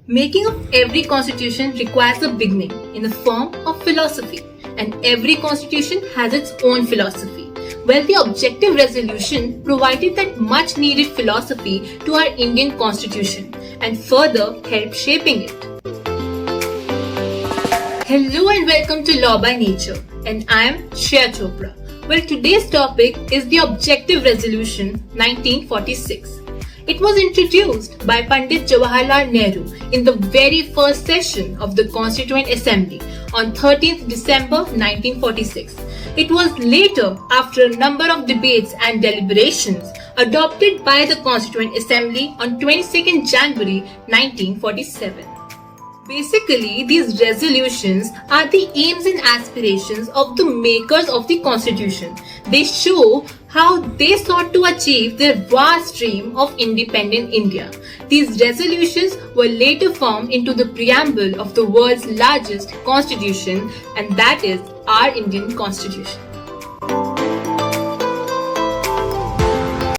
Making of every constitution requires a beginning in the form of philosophy, and every constitution has its own philosophy. Well, the objective resolution provided that much needed philosophy to our Indian constitution and further helped shaping it. Hello and welcome to Law by Nature, and I am Shreya Chopra. Well, today's topic is the Objective Resolution 1946. It was introduced by Pandit Nehru in the very first session of the Constituent Assembly on 13th December 1946. It was later, after a number of debates and deliberations, adopted by the Constituent Assembly on 22nd January 1947. Basically, these resolutions are the aims and aspirations of the makers of the Constitution. They show how they sought to achieve their vast dream of independent India. These resolutions were later formed into the preamble of the world's largest constitution, and that is our Indian Constitution.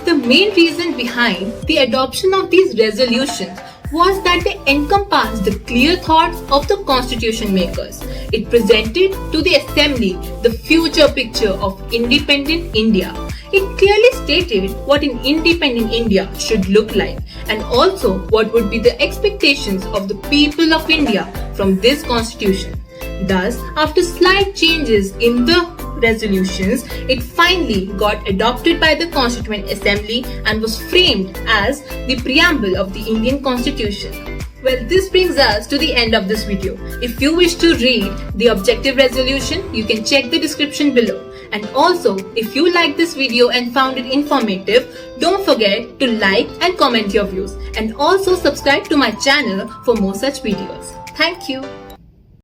The main reason behind the adoption of these resolutions was that they encompassed the clear thoughts of the constitution makers. It presented to the assembly the future picture of independent India. It clearly stated what an independent India should look like and also what would be the expectations of the people of India from this constitution. Thus, after slight changes in the resolutions, it finally got adopted by the Constituent Assembly and was framed as the preamble of the Indian Constitution. Well, this brings us to the end of this video. If you wish to read the objective resolution, you can check the description below. And also, if you liked this video and found it informative, don't forget to like and comment your views. And also subscribe to my channel for more such videos. Thank you.